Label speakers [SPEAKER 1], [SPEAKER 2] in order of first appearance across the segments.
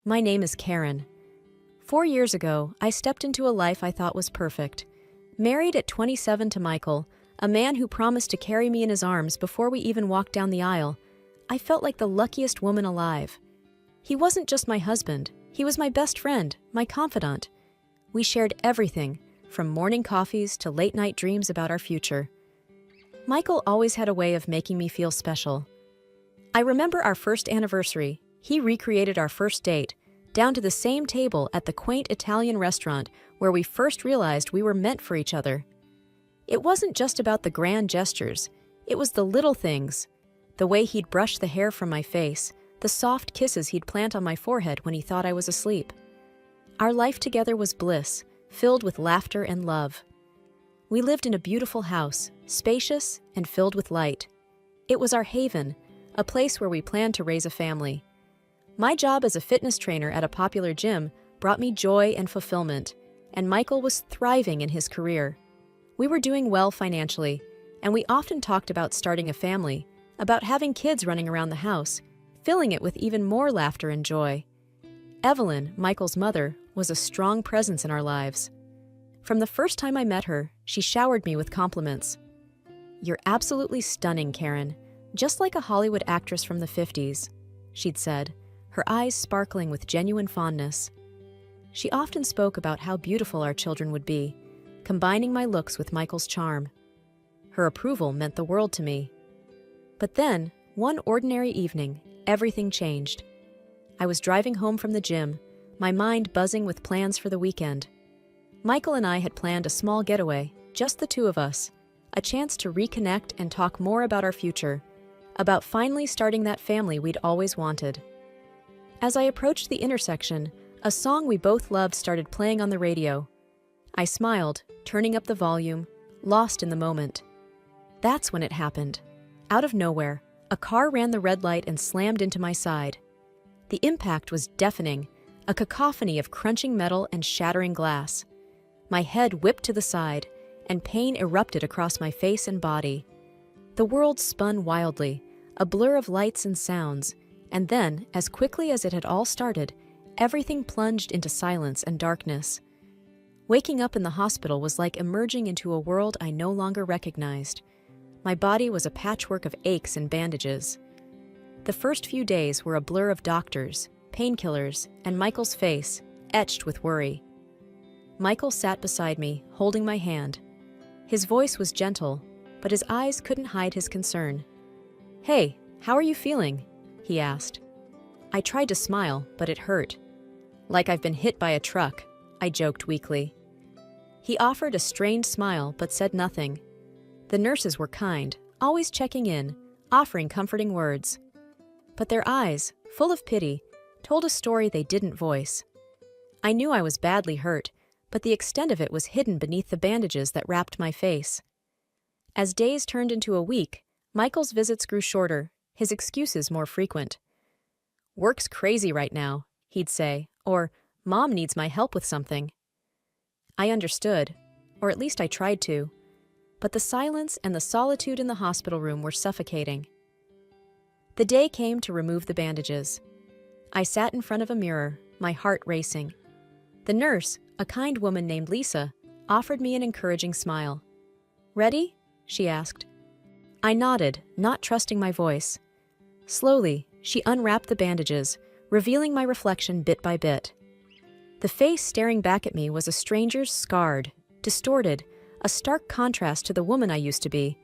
[SPEAKER 1] My name is Karen. 4 years ago, I stepped into a life I thought was perfect. Married at 27 to Michael, a man who promised to carry me in his arms before we even walked down the aisle, I felt like the luckiest woman alive. He wasn't just my husband, he was my best friend, my confidant. We shared everything, from morning coffees to late-night dreams about our future. Michael always had a way of making me feel special. I remember our first anniversary. He recreated our first date, down to the same table at the quaint Italian restaurant where we first realized we were meant for each other. It wasn't just about the grand gestures, it was the little things. The way he'd brush the hair from my face, the soft kisses he'd plant on my forehead when he thought I was asleep. Our life together was bliss, filled with laughter and love. We lived in a beautiful house, spacious and filled with light. It was our haven, a place where we planned to raise a family. My job as a fitness trainer at a popular gym brought me joy and fulfillment, and Michael was thriving in his career. We were doing well financially, and we often talked about starting a family, about having kids running around the house, filling it with even more laughter and joy. Evelyn, Michael's mother, was a strong presence in our lives. From the first time I met her, she showered me with compliments. "You're absolutely stunning, Karen, just like a Hollywood actress from the 50s, she'd said, her eyes sparkling with genuine fondness. She often spoke about how beautiful our children would be, combining my looks with Michael's charm. Her approval meant the world to me. But then, one ordinary evening, everything changed. I was driving home from the gym, my mind buzzing with plans for the weekend. Michael and I had planned a small getaway, just the two of us, a chance to reconnect and talk more about our future, about finally starting that family we'd always wanted. As I approached the intersection, a song we both loved started playing on the radio. I smiled, turning up the volume, lost in the moment. That's when it happened. Out of nowhere, a car ran the red light and slammed into my side. The impact was deafening, a cacophony of crunching metal and shattering glass. My head whipped to the side, and pain erupted across my face and body. The world spun wildly, a blur of lights and sounds, and then, as quickly as it had all started, everything plunged into silence and darkness. Waking up in the hospital was like emerging into a world I no longer recognized. My body was a patchwork of aches and bandages. The first few days were a blur of doctors, painkillers, and Michael's face, etched with worry. Michael sat beside me, holding my hand. His voice was gentle, but his eyes couldn't hide his concern. "Hey, how are you feeling?" he asked. I tried to smile, but it hurt. "Like I've been hit by a truck," I joked weakly. He offered a strained smile, but said nothing. The nurses were kind, always checking in, offering comforting words. But their eyes, full of pity, told a story they didn't voice. I knew I was badly hurt, but the extent of it was hidden beneath the bandages that wrapped my face. As days turned into a week, Michael's visits grew shorter, his excuses more frequent. "Work's crazy right now," he'd say, or "Mom needs my help with something." I understood, or at least I tried to, but the silence and the solitude in the hospital room were suffocating. The day came to remove the bandages. I sat in front of a mirror, my heart racing. The nurse, a kind woman named Lisa, offered me an encouraging smile. "Ready?" she asked. I nodded, not trusting my voice. Slowly, she unwrapped the bandages, revealing my reflection bit by bit. The face staring back at me was a stranger's, scarred, distorted, a stark contrast to the woman I used to be.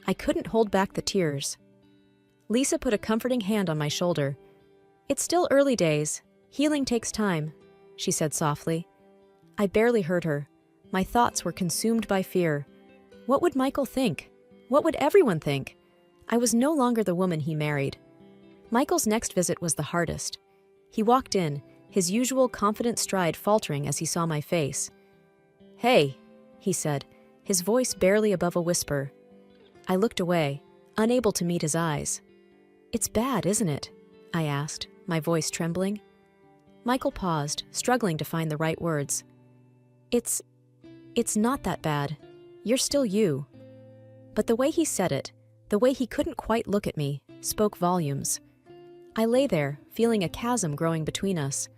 [SPEAKER 1] I couldn't hold back the tears. Lisa put a comforting hand on my shoulder. "It's still early days. Healing takes time," she said softly. I barely heard her. My thoughts were consumed by fear. What would Michael think? What would everyone think? I was no longer the woman he married. Michael's next visit was the hardest. He walked in, his usual confident stride faltering as he saw my face. "Hey," he said, his voice barely above a whisper. I looked away, unable to meet his eyes. "It's bad, isn't it?" I asked, my voice trembling. Michael paused, struggling to find the right words. It's not that bad. You're still you." But the way he said it, the way he couldn't quite look at me, spoke volumes. I lay there, feeling a chasm growing between us.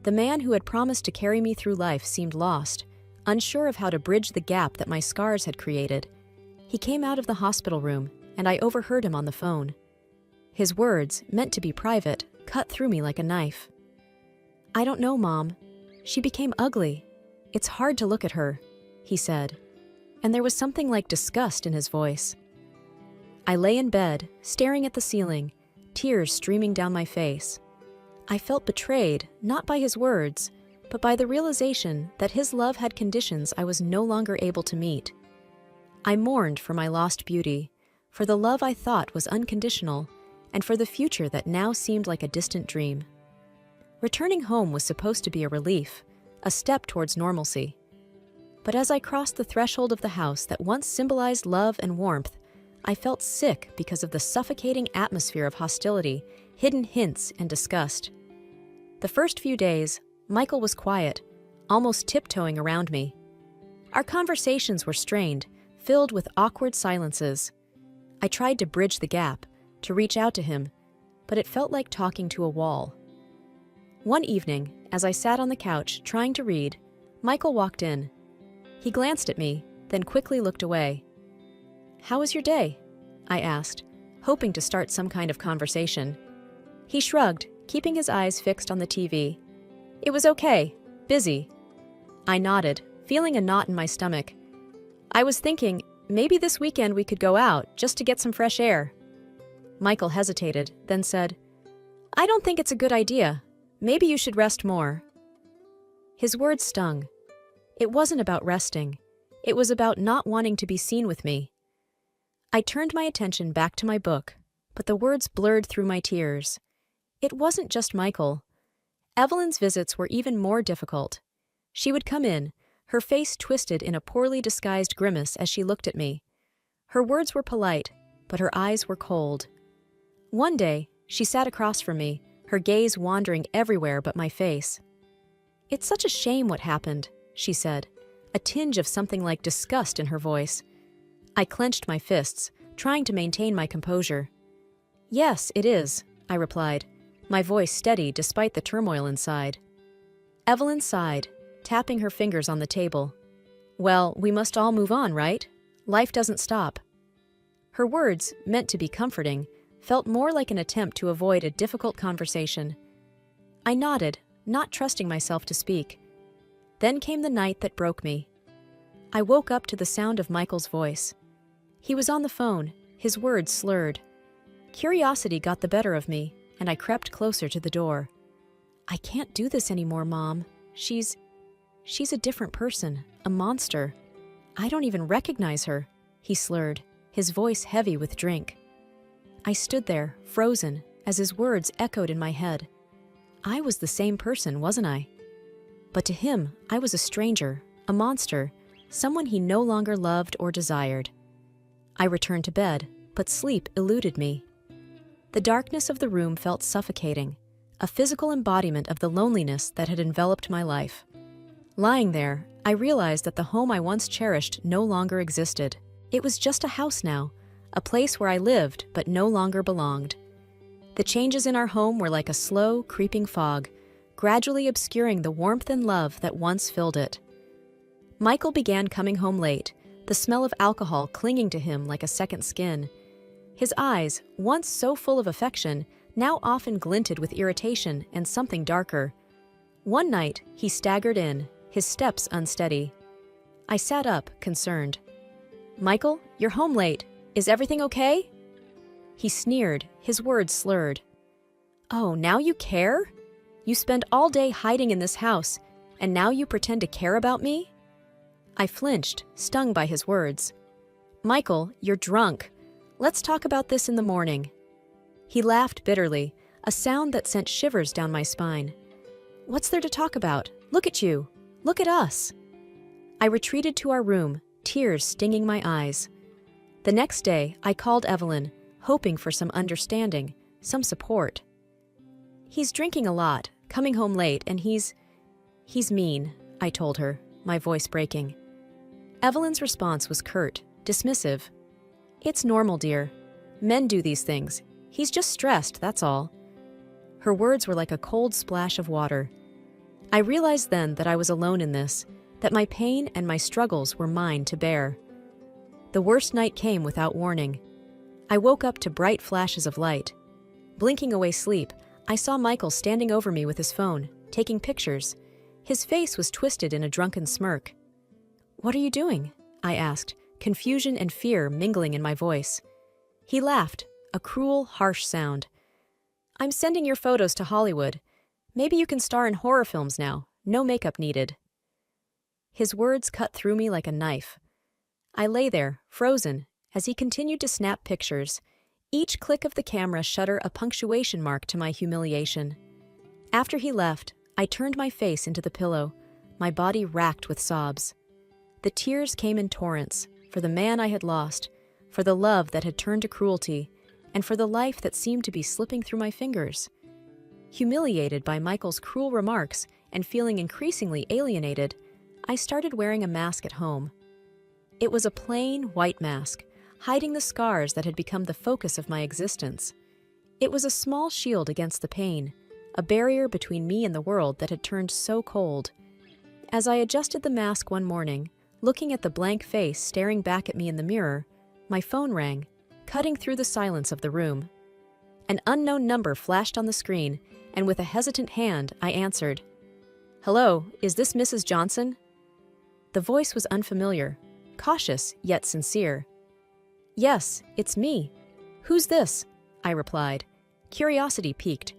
[SPEAKER 1] The man who had promised to carry me through life seemed lost, unsure of how to bridge the gap that my scars had created. He came out of the hospital room, and I overheard him on the phone. His words, meant to be private, cut through me like a knife. "I don't know, Mom. She became ugly. It's hard to look at her," he said, and there was something like disgust in his voice. I lay in bed, staring at the ceiling, tears streaming down my face. I felt betrayed, not by his words, but by the realization that his love had conditions I was no longer able to meet. I mourned for my lost beauty, for the love I thought was unconditional, and for the future that now seemed like a distant dream. Returning home was supposed to be a relief, a step towards normalcy. But as I crossed the threshold of the house that once symbolized love and warmth, I felt sick because of the suffocating atmosphere of hostility, hidden hints, and disgust. The first few days, Michael was quiet, almost tiptoeing around me. Our conversations were strained, filled with awkward silences. I tried to bridge the gap, to reach out to him, but it felt like talking to a wall. One evening, as I sat on the couch trying to read, Michael walked in. He glanced at me, then quickly looked away. "How was your day?" I asked, hoping to start some kind of conversation. He shrugged, keeping his eyes fixed on the TV. "It was okay. Busy." I nodded, feeling a knot in my stomach. "I was thinking, maybe this weekend we could go out, just to get some fresh air." Michael hesitated, then said, "I don't think it's a good idea. Maybe you should rest more." His words stung. It wasn't about resting. It was about not wanting to be seen with me. I turned my attention back to my book, but the words blurred through my tears. It wasn't just Michael. Evelyn's visits were even more difficult. She would come in, her face twisted in a poorly disguised grimace as she looked at me. Her words were polite, but her eyes were cold. One day, she sat across from me, her gaze wandering everywhere but my face. "It's such a shame what happened," she said, a tinge of something like disgust in her voice. I clenched my fists, trying to maintain my composure. "Yes, it is," I replied, my voice steady despite the turmoil inside. Evelyn sighed, tapping her fingers on the table. "Well, we must all move on, right? Life doesn't stop." Her words, meant to be comforting, felt more like an attempt to avoid a difficult conversation. I nodded, not trusting myself to speak. Then came the night that broke me. I woke up to the sound of Michael's voice. He was on the phone, his words slurred. Curiosity got the better of me, and I crept closer to the door. "I can't do this anymore, Mom. She's a different person, a monster. I don't even recognize her," he slurred, his voice heavy with drink. I stood there, frozen, as his words echoed in my head. I was the same person, wasn't I? But to him, I was a stranger, a monster, someone he no longer loved or desired. I returned to bed, but sleep eluded me. The darkness of the room felt suffocating, a physical embodiment of the loneliness that had enveloped my life. Lying there, I realized that the home I once cherished no longer existed. It was just a house now, a place where I lived but no longer belonged. The changes in our home were like a slow, creeping fog, gradually obscuring the warmth and love that once filled it. Michael began coming home late, the smell of alcohol clinging to him like a second skin. His eyes, once so full of affection, now often glinted with irritation and something darker. One night, he staggered in, his steps unsteady. I sat up, concerned. "Michael, you're home late. Is everything okay?" He sneered, his words slurred. "Oh, now you care? You spend all day hiding in this house, and now you pretend to care about me?" I flinched, stung by his words. "Michael, you're drunk. Let's talk about this in the morning." He laughed bitterly, a sound that sent shivers down my spine. "What's there to talk about? Look at you. Look at us." I retreated to our room, tears stinging my eyes. The next day, I called Evelyn, hoping for some understanding, some support. "He's drinking a lot, coming home late, and he's mean," I told her, my voice breaking. Evelyn's response was curt, dismissive. "It's normal, dear. Men do these things. He's just stressed, that's all." Her words were like a cold splash of water. I realized then that I was alone in this, that my pain and my struggles were mine to bear. The worst night came without warning. I woke up to bright flashes of light. Blinking away sleep, I saw Michael standing over me with his phone, taking pictures. His face was twisted in a drunken smirk. "What are you doing?" I asked, confusion and fear mingling in my voice. He laughed, a cruel, harsh sound. "I'm sending your photos to Hollywood. Maybe you can star in horror films now, no makeup needed." His words cut through me like a knife. I lay there, frozen, as he continued to snap pictures. Each click of the camera shutter a punctuation mark to my humiliation. After he left, I turned my face into the pillow, my body racked with sobs. The tears came in torrents, for the man I had lost, for the love that had turned to cruelty, and for the life that seemed to be slipping through my fingers. Humiliated by Michael's cruel remarks and feeling increasingly alienated, I started wearing a mask at home. It was a plain, white mask, hiding the scars that had become the focus of my existence. It was a small shield against the pain, a barrier between me and the world that had turned so cold. As I adjusted the mask one morning, looking at the blank face staring back at me in the mirror, my phone rang, cutting through the silence of the room. An unknown number flashed on the screen, and with a hesitant hand, I answered. "Hello, is this Mrs. Johnson?" The voice was unfamiliar, cautious yet sincere. "Yes, it's me. Who's this?" I replied, curiosity piqued.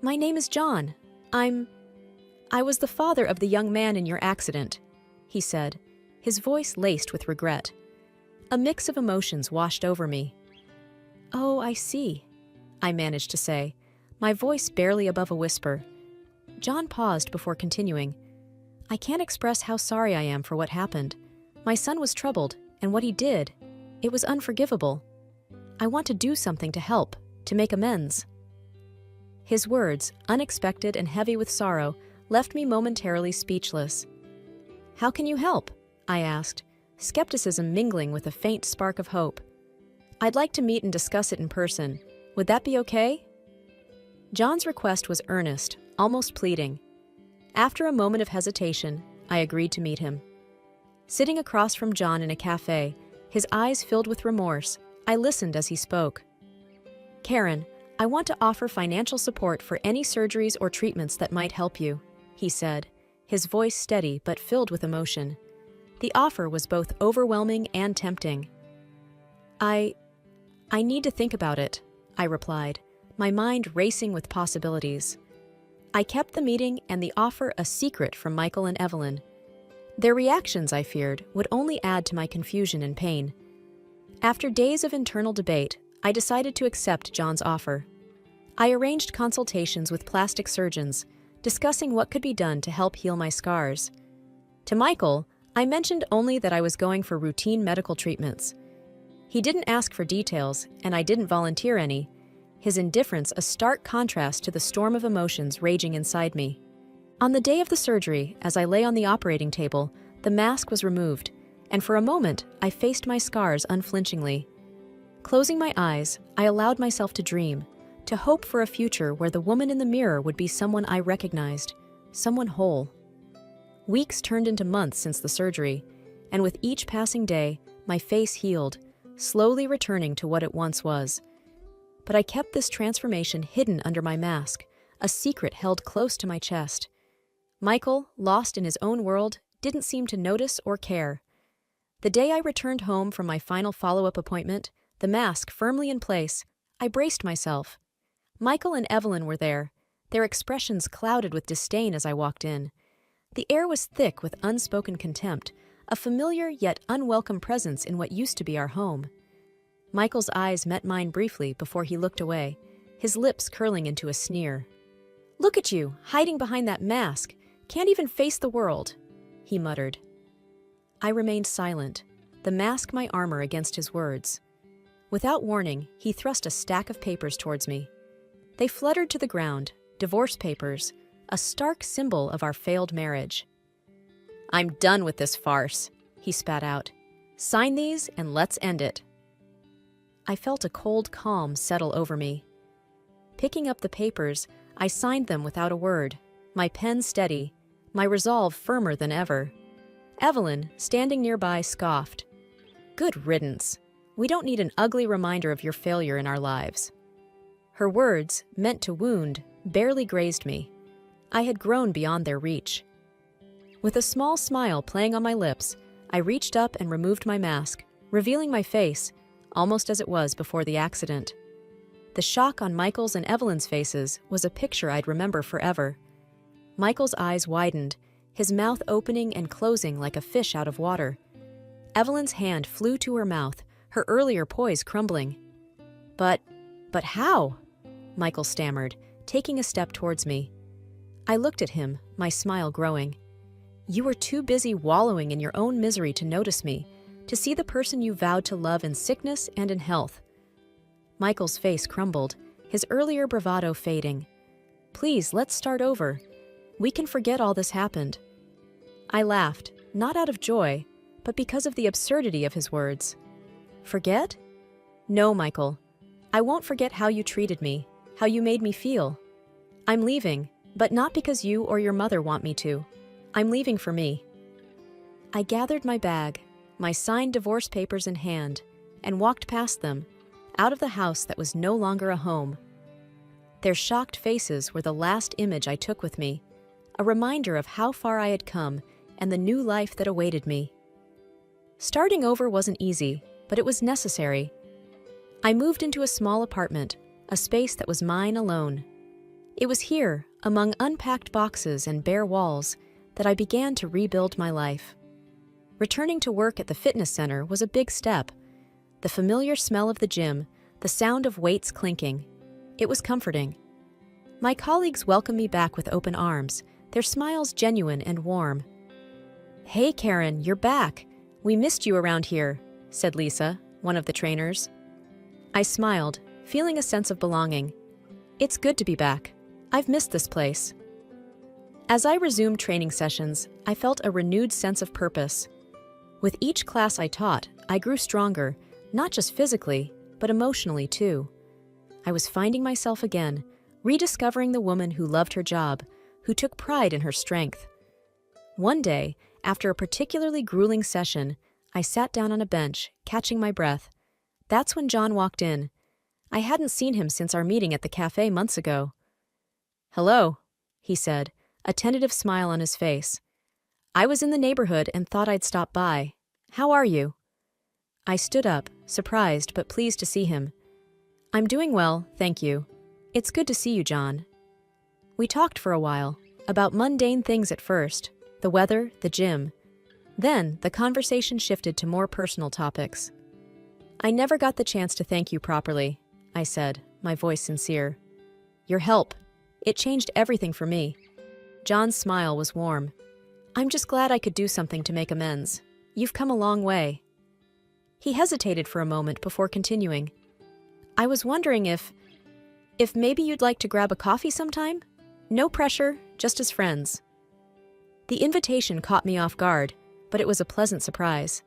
[SPEAKER 1] "My name is John. I was the father of the young man in your accident," he said, his voice laced with regret. A mix of emotions washed over me. "Oh, I see," I managed to say, my voice barely above a whisper. John paused before continuing. "I can't express how sorry I am for what happened. My son was troubled, and what he did, it was unforgivable. I want to do something to help, to make amends." His words, unexpected and heavy with sorrow, left me momentarily speechless. "How can you help?" I asked, skepticism mingling with a faint spark of hope. "I'd like to meet and discuss it in person. Would that be okay?" John's request was earnest, almost pleading. After a moment of hesitation, I agreed to meet him. Sitting across from John in a cafe, his eyes filled with remorse, I listened as he spoke. "Karen, I want to offer financial support for any surgeries or treatments that might help you," he said, his voice steady but filled with emotion. The offer was both overwhelming and tempting. I need to think about it," I replied, my mind racing with possibilities. I kept the meeting and the offer a secret from Michael and Evelyn. Their reactions, I feared, would only add to my confusion and pain. After days of internal debate, I decided to accept John's offer. I arranged consultations with plastic surgeons, discussing what could be done to help heal my scars. To Michael, I mentioned only that I was going for routine medical treatments. He didn't ask for details, and I didn't volunteer any, his indifference a stark contrast to the storm of emotions raging inside me. On the day of the surgery, as I lay on the operating table, the mask was removed, and for a moment I faced my scars unflinchingly. Closing my eyes, I allowed myself to dream, to hope for a future where the woman in the mirror would be someone I recognized, someone whole. Weeks turned into months since the surgery, and with each passing day, my face healed, slowly returning to what it once was. But I kept this transformation hidden under my mask, a secret held close to my chest. Michael, lost in his own world, didn't seem to notice or care. The day I returned home from my final follow-up appointment, the mask firmly in place, I braced myself. Michael and Evelyn were there, their expressions clouded with disdain as I walked in. The air was thick with unspoken contempt, a familiar yet unwelcome presence in what used to be our home. Michael's eyes met mine briefly before he looked away, his lips curling into a sneer. "Look at you, hiding behind that mask. Can't even face the world," he muttered. I remained silent, the mask my armor against his words. Without warning, he thrust a stack of papers towards me. They fluttered to the ground, divorce papers, a stark symbol of our failed marriage. "I'm done with this farce," he spat out. "Sign these and let's end it." I felt a cold calm settle over me. Picking up the papers, I signed them without a word, my pen steady, my resolve firmer than ever. Evelyn, standing nearby, scoffed. Good riddance. We don't need an ugly reminder of your failure in our lives. Her words, meant to wound, barely grazed me. I had grown beyond their reach. With a small smile playing on my lips, I reached up and removed my mask, revealing my face, almost as it was before the accident. The shock on Michael's and Evelyn's faces was a picture I'd remember forever. Michael's eyes widened, his mouth opening and closing like a fish out of water. Evelyn's hand flew to her mouth, her earlier poise crumbling. But how? Michael stammered, taking a step towards me. I looked at him, my smile growing. You were too busy wallowing in your own misery to notice me, to see the person you vowed to love in sickness and in health. Michael's face crumbled, his earlier bravado fading. Please, let's start over. We can forget all this happened. I laughed, not out of joy, but because of the absurdity of his words. Forget? No, Michael. I won't forget how you treated me, how you made me feel. I'm leaving, but not because you or your mother want me to. I'm leaving for me. I gathered my bag, my signed divorce papers in hand, and walked past them, out of the house that was no longer a home. Their shocked faces were the last image I took with me, a reminder of how far I had come and the new life that awaited me. Starting over wasn't easy, but it was necessary. I moved into a small apartment, a space that was mine alone. It was here, among unpacked boxes and bare walls, that I began to rebuild my life. Returning to work at the fitness center was a big step. The familiar smell of the gym, the sound of weights clinking. It was comforting. My colleagues welcomed me back with open arms, their smiles genuine and warm. Hey Karen, you're back. We missed you around here, said Lisa, one of the trainers. I smiled, feeling a sense of belonging. It's good to be back. I've missed this place. As I resumed training sessions, I felt a renewed sense of purpose. With each class I taught, I grew stronger, not just physically, but emotionally too. I was finding myself again, rediscovering the woman who loved her job, who took pride in her strength. One day, after a particularly grueling session, I sat down on a bench, catching my breath. That's when John walked in. I hadn't seen him since our meeting at the cafe months ago. Hello, he said, a tentative smile on his face. I was in the neighborhood and thought I'd stop by. How are you? I stood up, surprised but pleased to see him. I'm doing well, thank you. It's good to see you, John. We talked for a while, about mundane things at first, the weather, the gym. Then, the conversation shifted to more personal topics. I never got the chance to thank you properly, I said, my voice sincere. Your help. It changed everything for me. John's smile was warm. I'm just glad I could do something to make amends. You've come a long way. He hesitated for a moment before continuing. I was wondering if maybe you'd like to grab a coffee sometime? No pressure, just as friends. The invitation caught me off guard, but it was a pleasant surprise.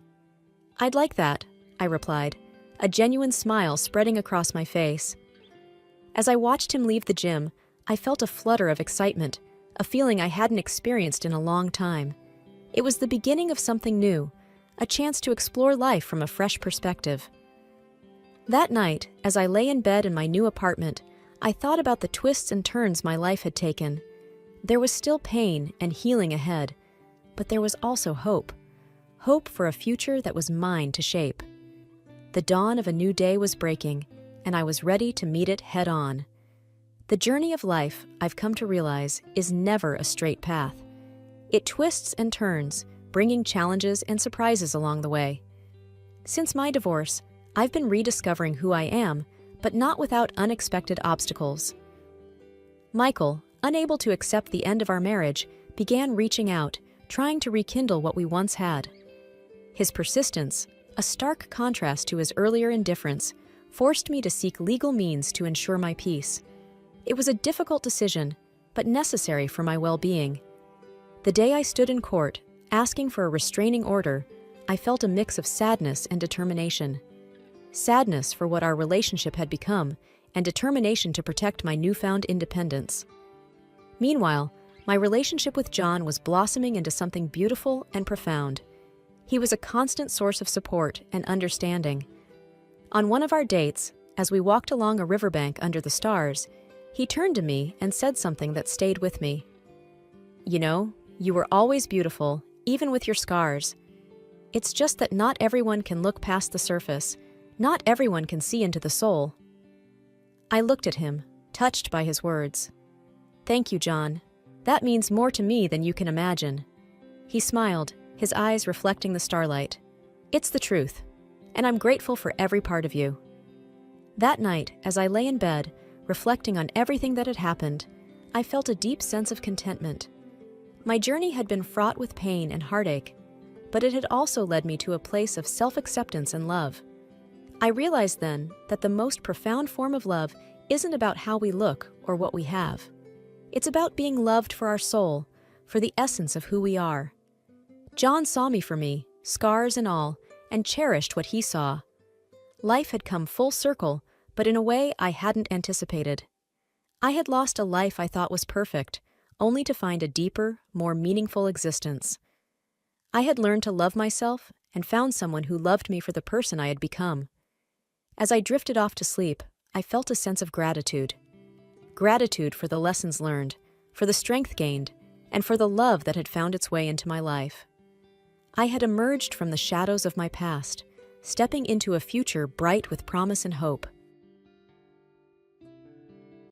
[SPEAKER 1] I'd like that, I replied, a genuine smile spreading across my face. As I watched him leave the gym, I felt a flutter of excitement, a feeling I hadn't experienced in a long time. It was the beginning of something new, a chance to explore life from a fresh perspective. That night, as I lay in bed in my new apartment, I thought about the twists and turns my life had taken. There was still pain and healing ahead, but there was also hope. Hope for a future that was mine to shape. The dawn of a new day was breaking, and I was ready to meet it head-on. The journey of life, I've come to realize, is never a straight path. It twists and turns, bringing challenges and surprises along the way. Since my divorce, I've been rediscovering who I am, but not without unexpected obstacles. Michael, unable to accept the end of our marriage, began reaching out, trying to rekindle what we once had. His persistence, a stark contrast to his earlier indifference, forced me to seek legal means to ensure my peace. It was a difficult decision, but necessary for my well-being. The day I stood in court, asking for a restraining order, I felt a mix of sadness and determination. Sadness for what our relationship had become, and determination to protect my newfound independence. Meanwhile, my relationship with John was blossoming into something beautiful and profound. He was a constant source of support and understanding. On one of our dates, as we walked along a riverbank under the stars, he turned to me and said something that stayed with me. "You know, you were always beautiful, even with your scars. It's just that not everyone can look past the surface. Not everyone can see into the soul." I looked at him, touched by his words. "Thank you, John. That means more to me than you can imagine." He smiled, his eyes reflecting the starlight. "It's the truth, and I'm grateful for every part of you." That night, as I lay in bed, reflecting on everything that had happened, I felt a deep sense of contentment. My journey had been fraught with pain and heartache, but it had also led me to a place of self-acceptance and love. I realized then that the most profound form of love isn't about how we look or what we have. It's about being loved for our soul, for the essence of who we are. John saw me for me, scars and all, and cherished what he saw. Life had come full circle, but in a way I hadn't anticipated. I had lost a life I thought was perfect, only to find a deeper, more meaningful existence. I had learned to love myself and found someone who loved me for the person I had become. As I drifted off to sleep, I felt a sense of gratitude. Gratitude for the lessons learned, for the strength gained, and for the love that had found its way into my life. I had emerged from the shadows of my past, stepping into a future bright with promise and hope.